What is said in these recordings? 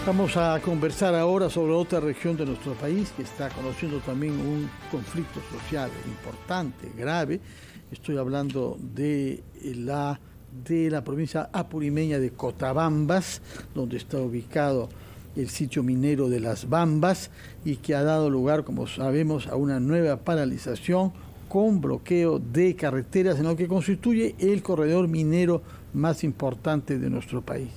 Vamos a conversar ahora sobre otra región de nuestro país que está conociendo también un conflicto social importante, grave. Estoy hablando de la provincia apurimeña de Cotabambas, donde está ubicado el sitio minero de Las Bambas y que ha dado lugar, como sabemos, a una nueva paralización con bloqueo de carreteras en lo que constituye el corredor minero más importante de nuestro país.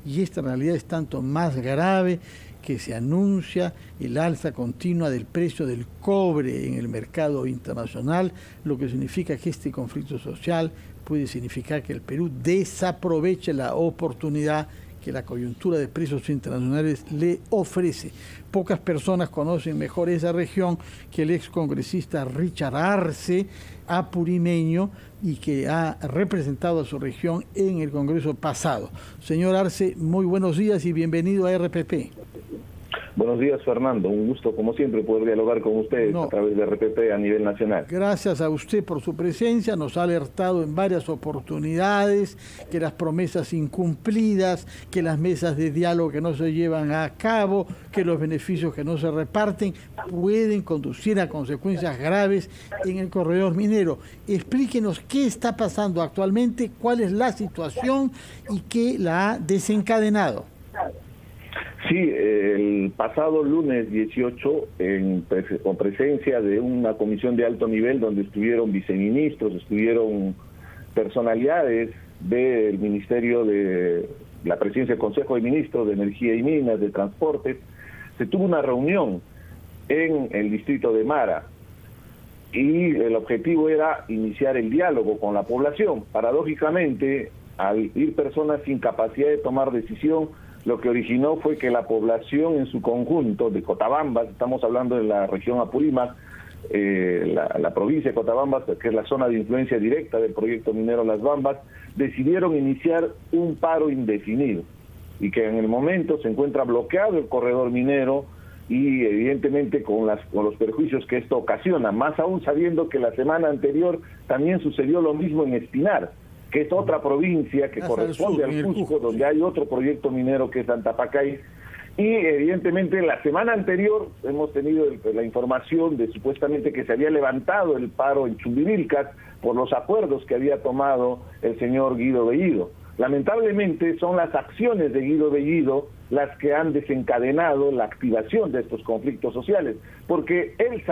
Y esta realidad es tanto más grave que se anuncia el alza continua del precio del cobre en el mercado internacional, lo que significa que este conflicto social puede significar que el Perú desaproveche la oportunidad que la coyuntura de precios internacionales le ofrece. Pocas personas conocen mejor esa región que el excongresista Richard Arce, apurimeño, y que ha representado a su región en el Congreso pasado. Señor Arce, muy buenos días y bienvenido a RPP. Buenos días, Fernando. Un gusto, como siempre, poder dialogar con ustedes a través de RPP a nivel nacional. Gracias a usted por su presencia. Nos ha alertado en varias oportunidades que las promesas incumplidas, que las mesas de diálogo que no se llevan a cabo, que los beneficios que no se reparten pueden conducir a consecuencias graves en el corredor minero. Explíquenos qué está pasando actualmente, cuál es la situación y qué la ha desencadenado. Sí, el pasado lunes 18, con presencia de una comisión de alto nivel donde estuvieron viceministros, estuvieron personalidades del Ministerio de la Presidencia del Consejo de Ministros de Energía y Minas, de Transportes, se tuvo una reunión en el distrito de Mara y el objetivo era iniciar el diálogo con la población. Paradójicamente, al ir personas sin capacidad de tomar decisión, lo que originó fue que la población en su conjunto de Cotabambas, estamos hablando de la región Apurímac, la provincia de Cotabambas, que es la zona de influencia directa del proyecto minero Las Bambas, decidieron iniciar un paro indefinido y que en el momento se encuentra bloqueado el corredor minero y evidentemente con los perjuicios que esto ocasiona, más aún sabiendo que la semana anterior también sucedió lo mismo en Espinar, que es otra provincia que corresponde al Cusco, donde hay otro proyecto minero que es Antapacay. Y evidentemente la semana anterior hemos tenido la información de supuestamente que se había levantado el paro en Chumbivilcas por los acuerdos que había tomado el señor Guido Bellido. Lamentablemente son las acciones de Guido Bellido las que han desencadenado la activación de estos conflictos sociales, porque él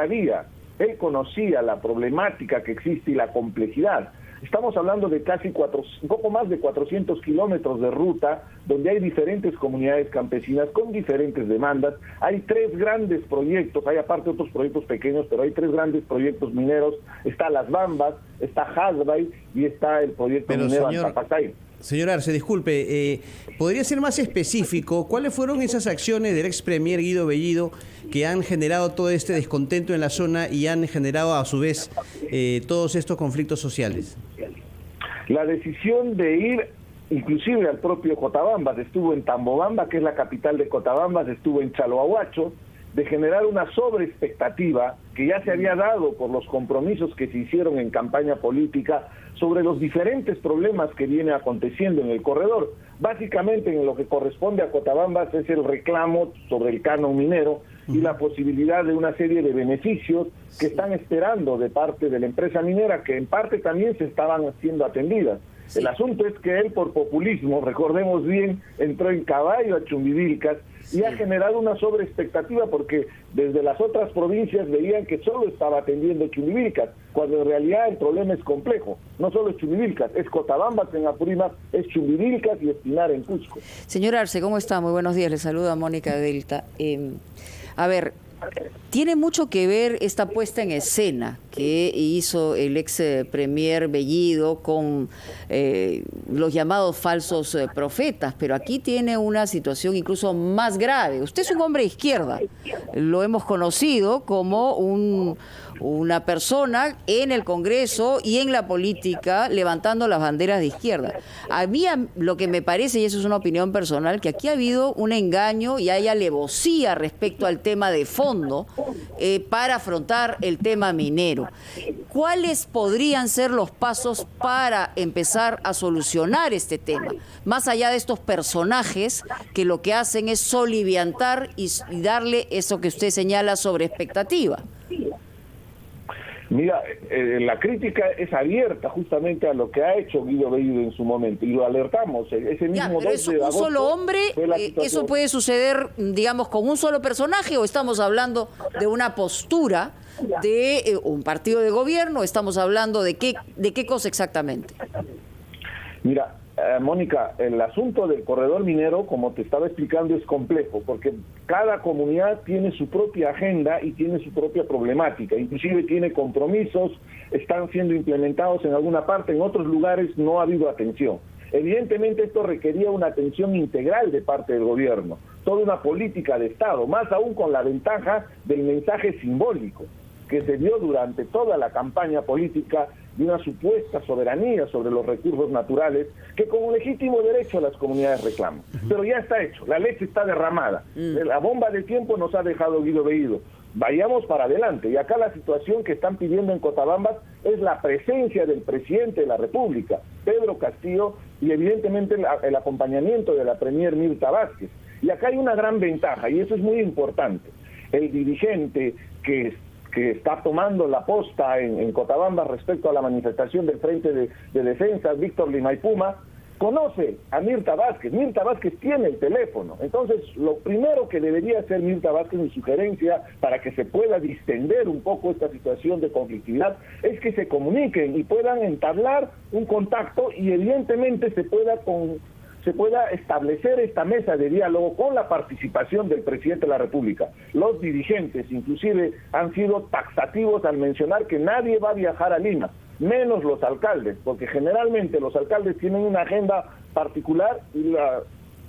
conocía la problemática que existe y la complejidad. Estamos hablando de un poco más de 400 kilómetros de ruta, donde hay diferentes comunidades campesinas con diferentes demandas. Hay 3 grandes proyectos, hay aparte otros proyectos pequeños, pero hay 3 grandes proyectos mineros. Está Las Bambas, está Hasbay y está el proyecto minero Antapacay. Señor Arce, disculpe, ¿podría ser más específico cuáles fueron esas acciones del ex premier Guido Bellido que han generado todo este descontento en la zona y han generado a su vez todos estos conflictos sociales? La decisión de ir inclusive al propio Cotabambas, estuvo en Tambobamba, que es la capital de Cotabambas, estuvo en Chaloahuacho, de generar una sobreexpectativa que ya se había dado por los compromisos que se hicieron en campaña política sobre los diferentes problemas que viene aconteciendo en el corredor. Básicamente en lo que corresponde a Cotabambas es el reclamo sobre el canon minero y la posibilidad de una serie de beneficios que están esperando de parte de la empresa minera, que en parte también se estaban siendo atendidas. Sí. El asunto es que él, por populismo, recordemos bien, entró en caballo a Chumbivilcas y ha generado una sobreexpectativa porque desde las otras provincias veían que solo estaba atendiendo Chumbivilcas, cuando en realidad el problema es complejo. No solo es Chumbivilcas, es Cotabambas en Apurímac, es Chumbivilcas y Espinar en Cusco. Señor Arce, ¿cómo está? Muy buenos días, le saluda Mónica Delta. A ver, tiene mucho que ver esta puesta en escena que hizo el ex premier Bellido con los llamados falsos profetas, pero aquí tiene una situación incluso más grave. Usted es un hombre de izquierda, lo hemos conocido como un una persona en el Congreso y en la política levantando las banderas de izquierda. A mí lo que me parece, y eso es una opinión personal, que aquí ha habido un engaño y hay alevosía respecto al tema de fondo para afrontar el tema minero. ¿Cuáles podrían ser los pasos para empezar a solucionar este tema? Más allá de estos personajes que lo que hacen es soliviantar y darle eso que usted señala sobre expectativa. Mira, la crítica es abierta justamente a lo que ha hecho Guido Bellido en su momento, y lo alertamos. Ese mismo 2 de agosto, ¿un solo hombre? ¿Eso puede suceder, digamos, con un solo personaje, o estamos hablando de una postura de un partido de gobierno? ¿Estamos hablando de qué cosa exactamente? Mira, Mónica, el asunto del corredor minero, como te estaba explicando, es complejo, porque cada comunidad tiene su propia agenda y tiene su propia problemática, inclusive tiene compromisos, están siendo implementados en alguna parte, en otros lugares no ha habido atención. Evidentemente esto requería una atención integral de parte del gobierno, toda una política de Estado, más aún con la ventaja del mensaje simbólico que se dio durante toda la campaña política de una supuesta soberanía sobre los recursos naturales que con legítimo derecho las comunidades reclaman. Pero ya está hecho, la leche está derramada. La bomba de tiempo nos ha dejado Guido Bellido. Vayamos para adelante. Y acá la situación que están pidiendo en Cotabambas es la presencia del presidente de la República, Pedro Castillo, y evidentemente el acompañamiento de la premier Mirta Vázquez. Y acá hay una gran ventaja, y eso es muy importante. El dirigente que está tomando la posta en Cotabambas respecto a la manifestación del Frente de Defensa, Víctor Limaipuma, conoce a Mirta Vázquez. Mirta Vázquez tiene el teléfono. Entonces, lo primero que debería hacer Mirta Vázquez, mi sugerencia, para que se pueda distender un poco esta situación de conflictividad, es que se comuniquen y puedan entablar un contacto y evidentemente se pueda establecer esta mesa de diálogo con la participación del presidente de la República. Los dirigentes, inclusive, han sido taxativos al mencionar que nadie va a viajar a Lima, menos los alcaldes, porque generalmente los alcaldes tienen una agenda particular y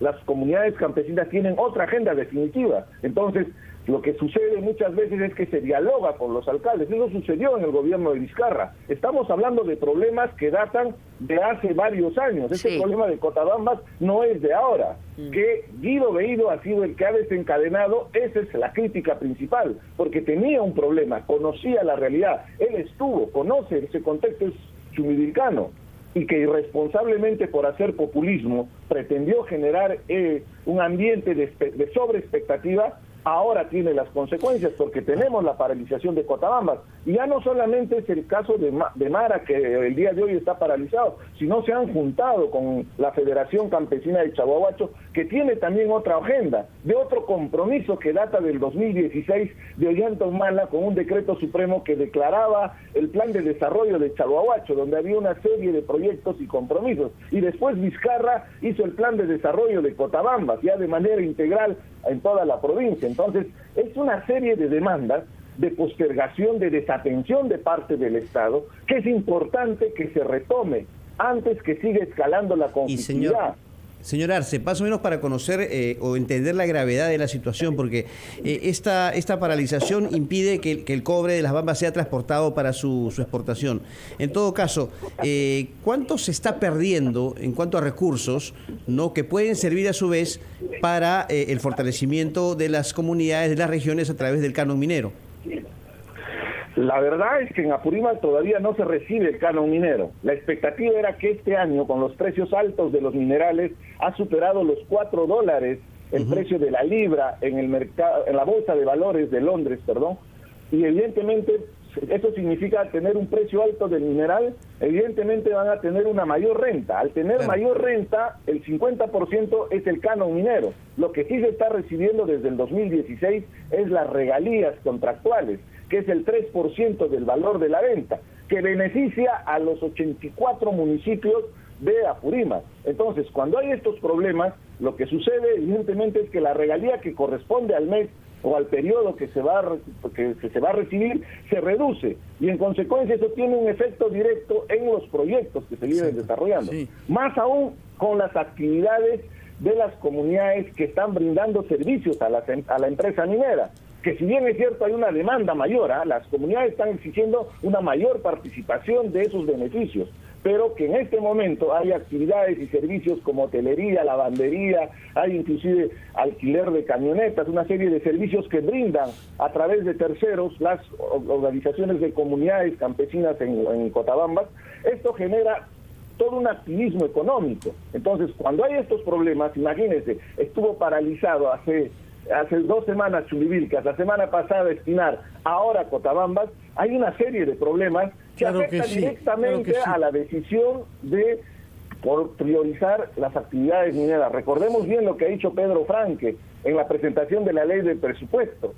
las comunidades campesinas tienen otra agenda definitiva. Entonces, lo que sucede muchas veces es que se dialoga con los alcaldes. Eso sucedió en el gobierno de Vizcarra. Estamos hablando de problemas que datan de hace varios años. Este problema de Cotabambas no es de ahora. Que Guido Bellido ha sido el que ha desencadenado, esa es la crítica principal, porque tenía un problema, conocía la realidad, él conoce ese contexto, es chumidilcano, y que irresponsablemente por hacer populismo pretendió generar un ambiente de sobreexpectativa. Ahora tiene las consecuencias porque tenemos la paralización de Cotabambas. Y ya no solamente es el caso de Mara, que el día de hoy está paralizado, sino se han juntado con la Federación Campesina de Chaguahuacho, que tiene también otra agenda, de otro compromiso que data del 2016 de Ollanta Humala, con un decreto supremo que declaraba el plan de desarrollo de Chaguahuacho, donde había una serie de proyectos y compromisos. Y después Vizcarra hizo el plan de desarrollo de Cotabambas, ya de manera integral en toda la provincia. Entonces, es una serie de demandas de postergación, de desatención de parte del Estado, que es importante que se retome antes que siga escalando la conflictividad. Señor Arce, más o menos para conocer o entender la gravedad de la situación, porque esta paralización impide que el cobre de las bambas sea transportado para su exportación. En todo caso, ¿cuánto se está perdiendo en cuanto a recursos, ¿no?, que pueden servir a su vez para el fortalecimiento de las comunidades de las regiones a través del canon minero? La verdad es que en Apurímac todavía no se recibe el canon minero. La expectativa era que este año, con los precios altos de los minerales, ha superado los $4 el precio de la libra en el mercado, en la bolsa de valores de Londres, y evidentemente eso significa tener un precio alto del mineral. Evidentemente van a tener una mayor renta. Al tener mayor renta, el 50% es el canon minero. Lo que sí se está recibiendo desde el 2016 es las regalías contractuales, que es el 3% del valor de la venta, que beneficia a los 84 municipios de Apurímac. Entonces, cuando hay estos problemas, lo que sucede evidentemente es que la regalía que corresponde al mes o al periodo que se va a recibir se reduce, y en consecuencia eso tiene un efecto directo en los proyectos que se vienen desarrollando. Más aún con las actividades de las comunidades que están brindando servicios a la empresa minera. que si bien es cierto hay una demanda mayor, las comunidades están exigiendo una mayor participación de esos beneficios, pero que en este momento hay actividades y servicios como hotelería, lavandería, hay inclusive alquiler de camionetas, una serie de servicios que brindan a través de terceros las organizaciones de comunidades campesinas en Cotabambas. Esto genera todo un activismo económico. Entonces, cuando hay estos problemas, imagínense, estuvo paralizado hace 2 semanas Chumbivilcas, la semana pasada Espinar, ahora Cotabambas, hay una serie de problemas que afectan directamente a la decisión de priorizar las actividades mineras. Recordemos bien lo que ha dicho Pedro Franque en la presentación de la ley del presupuesto.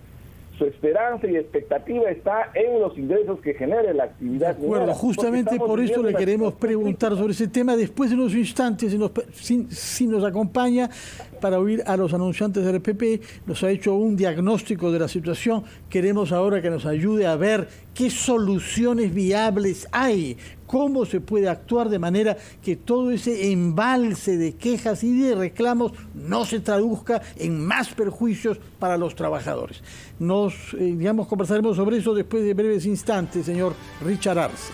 Su esperanza y expectativa está en los ingresos que genere la actividad minera. Justamente por eso le queremos preguntar sobre ese tema después de unos instantes, si nos acompaña para oír a los anunciantes del PP. Nos ha hecho un diagnóstico de la situación. Queremos ahora que nos ayude a ver qué soluciones viables hay, cómo se puede actuar de manera que todo ese embalse de quejas y de reclamos no se traduzca en más perjuicios para los trabajadores. Conversaremos sobre eso después de breves instantes, señor Richard Arce.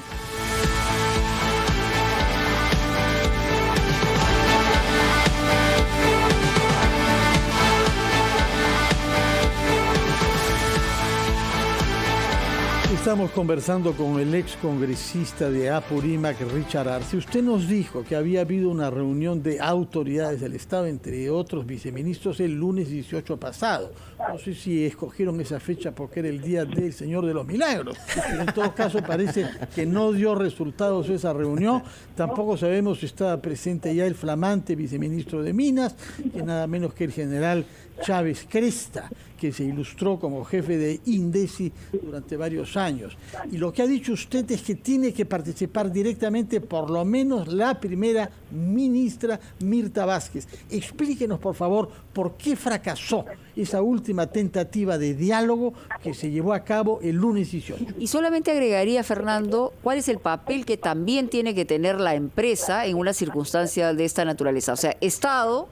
Estamos conversando con el ex congresista de Apurímac, Richard Arce. Usted nos dijo que había habido una reunión de autoridades del Estado, entre otros viceministros, el lunes 18 pasado. No sé si escogieron esa fecha porque era el día del Señor de los Milagros, pero en todo caso parece que no dio resultados esa reunión. Tampoco sabemos si estaba presente ya el flamante viceministro de Minas, que nada menos que el general Chávez Cresta, que se ilustró como jefe de INDECI durante varios años. Y lo que ha dicho usted es que tiene que participar directamente por lo menos la primera ministra Mirta Vázquez. Explíquenos, por favor, por qué fracasó esa última tentativa de diálogo que se llevó a cabo el lunes 18. Y solamente agregaría, Fernando, ¿cuál es el papel que también tiene que tener la empresa en una circunstancia de esta naturaleza? O sea, Estado...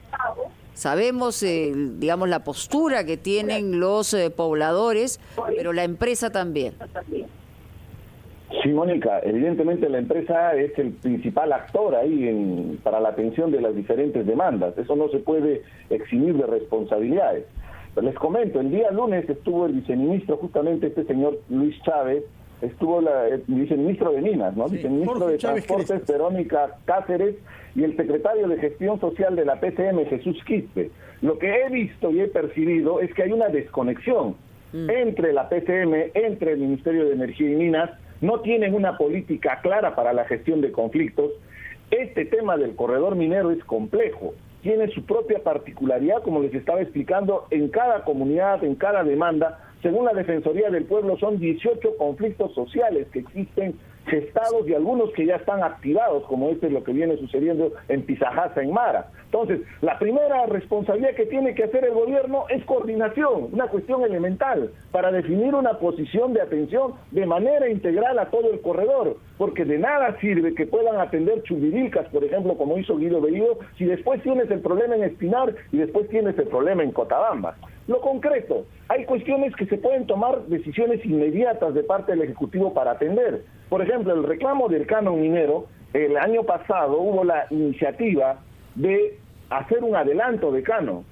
Sabemos, digamos, la postura que tienen los pobladores, pero la empresa también. Sí, Mónica, evidentemente la empresa es el principal actor ahí para la atención de las diferentes demandas. Eso no se puede eximir de responsabilidades. Pero les comento, el día lunes estuvo el viceministro, justamente este señor Luis Chávez, estuvo el viceministro de Minas, ¿no? Sí, viceministro de Transportes, Verónica Cáceres, y el secretario de Gestión Social de la PCM, Jesús Quispe. Lo que he visto y he percibido es que hay una desconexión entre la PCM, entre el Ministerio de Energía y Minas. No tienen una política clara para la gestión de conflictos. Este tema del corredor minero es complejo, tiene su propia particularidad, como les estaba explicando, en cada comunidad, en cada demanda. Según la Defensoría del Pueblo, son 18 conflictos sociales que existen gestados y algunos que ya están activados, como este es lo que viene sucediendo en Pisajasa, en Mara. Entonces, la primera responsabilidad que tiene que hacer el gobierno es coordinación, una cuestión elemental, para definir una posición de atención de manera integral a todo el corredor, porque de nada sirve que puedan atender Chumbivilcas, por ejemplo, como hizo Guido Bellido, si después tienes el problema en Espinar y después tienes el problema en Cotabambas. Lo concreto, hay cuestiones que se pueden tomar decisiones inmediatas de parte del Ejecutivo para atender. Por ejemplo, el reclamo del canon minero, el año pasado hubo la iniciativa de hacer un adelanto de canon.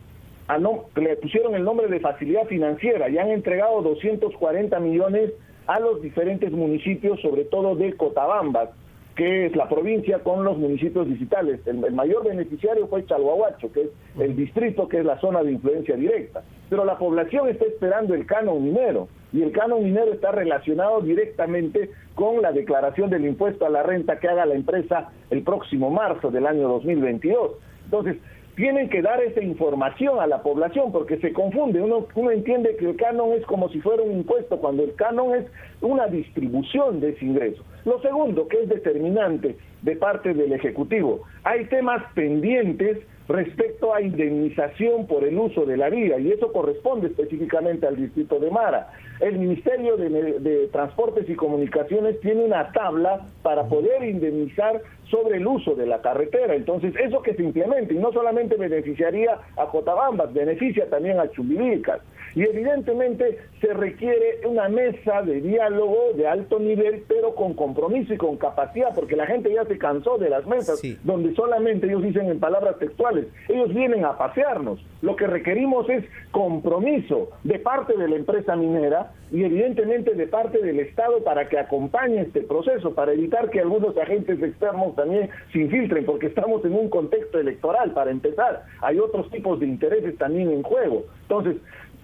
Le pusieron el nombre de facilidad financiera y han entregado 240 millones a los diferentes municipios, sobre todo de Cotabambas, que es la provincia con los municipios distritales. El mayor beneficiario fue Chalhuahuacho, que es el distrito, que es la zona de influencia directa. Pero la población está esperando el canon minero, y el canon minero está relacionado directamente con la declaración del impuesto a la renta que haga la empresa el próximo marzo del año 2022. Entonces, tienen que dar esa información a la población porque se confunde. Uno entiende que el canon es como si fuera un impuesto, cuando el canon es una distribución de ese ingreso. Lo segundo, que es determinante de parte del Ejecutivo, hay temas pendientes respecto a indemnización por el uso de la vía, y eso corresponde específicamente al distrito de Mara. el Ministerio de Transportes y Comunicaciones tiene una tabla para poder indemnizar sobre el uso de la carretera. Entonces, eso que se implemente, y no solamente beneficiaría a Cotabambas, beneficia también a Chumbivilcas. Y evidentemente se requiere una mesa de diálogo de alto nivel, pero con compromiso y con capacidad, porque la gente ya se cansó de las mesas, donde solamente ellos dicen en palabras textuales, ellos vienen a pasearnos. Lo que requerimos es compromiso de parte de la empresa minera y evidentemente de parte del Estado para que acompañe este proceso, para evitar que algunos agentes externos también se infiltren, porque estamos en un contexto electoral, para empezar. Hay otros tipos de intereses también en juego. Entonces,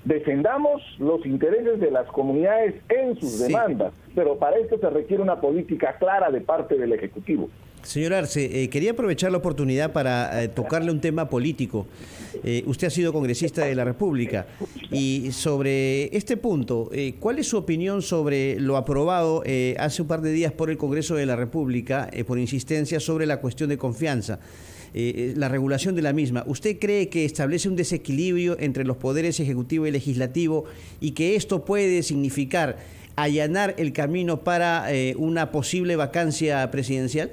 defendamos los intereses de las comunidades en sus demandas, pero para esto se requiere una política clara de parte del Ejecutivo. Señor Arce, quería aprovechar la oportunidad para tocarle un tema político. Usted ha sido congresista de la República y sobre este punto, ¿cuál es su opinión sobre lo aprobado hace un par de días por el Congreso de la República por insistencia sobre la cuestión de confianza? La regulación de la misma. ¿Usted cree que establece un desequilibrio entre los poderes ejecutivo y legislativo y que esto puede significar allanar el camino para una posible vacancia presidencial?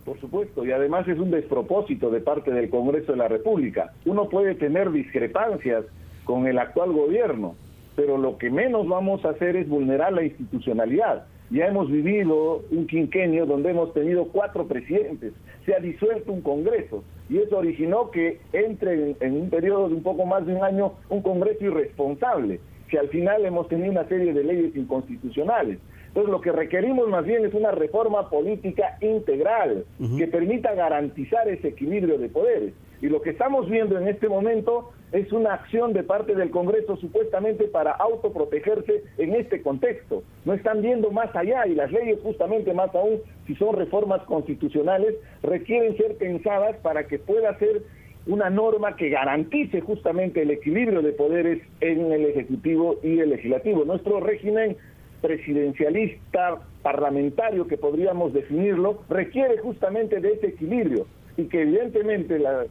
Por supuesto, y además es un despropósito de parte del Congreso de la República. Uno puede tener discrepancias con el actual gobierno, pero lo que menos vamos a hacer es vulnerar la institucionalidad. Ya hemos vivido un quinquenio donde hemos tenido 4 presidentes, se ha disuelto un Congreso, y eso originó que entre en un periodo de un poco más de un año un Congreso irresponsable, que al final hemos tenido una serie de leyes inconstitucionales. Entonces lo que requerimos más bien es una reforma política integral que permita garantizar ese equilibrio de poderes. Y lo que estamos viendo en este momento es una acción de parte del Congreso supuestamente para autoprotegerse en este contexto. No están viendo más allá, y las leyes justamente más aún, si son reformas constitucionales, requieren ser pensadas para que pueda ser una norma que garantice justamente el equilibrio de poderes en el Ejecutivo y el Legislativo. Nuestro régimen presidencialista parlamentario, que podríamos definirlo, requiere justamente de ese equilibrio, y que evidentemente las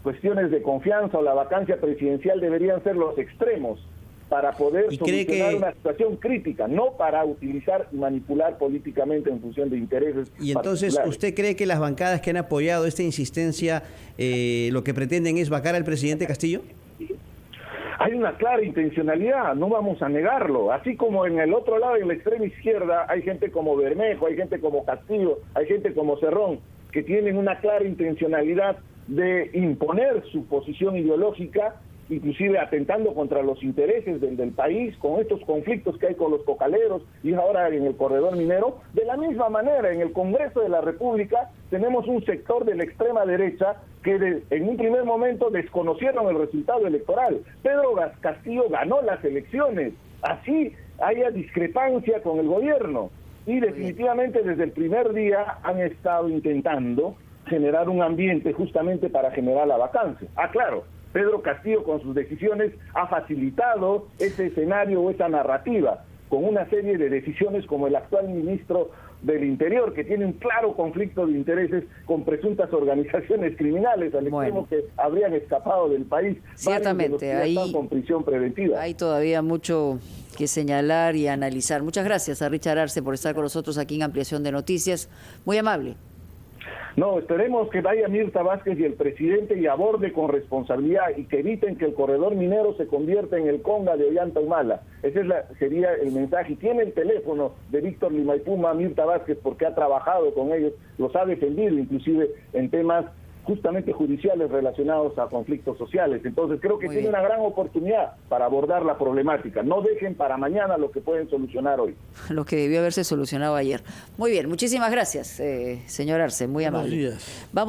cuestiones de confianza o la vacancia presidencial deberían ser los extremos para poder solucionar una situación crítica, no para utilizar y manipular políticamente en función de intereses. Y entonces, ¿usted cree que las bancadas que han apoyado esta insistencia lo que pretenden es vacar al presidente Castillo? Hay una clara intencionalidad, no vamos a negarlo. Así como en el otro lado, en la extrema izquierda, hay gente como Bermejo, hay gente como Castillo, hay gente como Cerrón, que tienen una clara intencionalidad de imponer su posición ideológica, inclusive atentando contra los intereses del país, con estos conflictos que hay con los cocaleros y ahora en el corredor minero. De la misma manera, en el Congreso de la República tenemos un sector de la extrema derecha que en un primer momento desconocieron el resultado electoral. Pedro Castillo ganó las elecciones, así haya discrepancia con el gobierno, y definitivamente desde el primer día han estado intentando generar un ambiente justamente para generar la vacancia. Claro, Pedro Castillo con sus decisiones ha facilitado ese escenario o esa narrativa, con una serie de decisiones como el actual ministro del Interior, que tiene un claro conflicto de intereses con presuntas organizaciones criminales, al extremo que habrían escapado del país. Ciertamente, ahí con prisión preventiva. Hay todavía mucho que señalar y analizar. Muchas gracias a Richard Arce por estar con nosotros aquí en Ampliación de Noticias. Muy amable. No, esperemos que vaya Mirta Vázquez y el presidente y aborde con responsabilidad, y que eviten que el corredor minero se convierta en el Conga de Ollanta Humala. Ese sería el mensaje. Y tiene el teléfono de Víctor Limaipuma, Mirta Vázquez, porque ha trabajado con ellos, los ha defendido inclusive en temas justamente judiciales relacionados a conflictos sociales. Entonces creo que tiene una gran oportunidad para abordar la problemática. No dejen para mañana lo que pueden solucionar hoy. Lo que debió haberse solucionado ayer. Muy bien, muchísimas gracias, señor Arce, muy amable. Buenos días. Vamos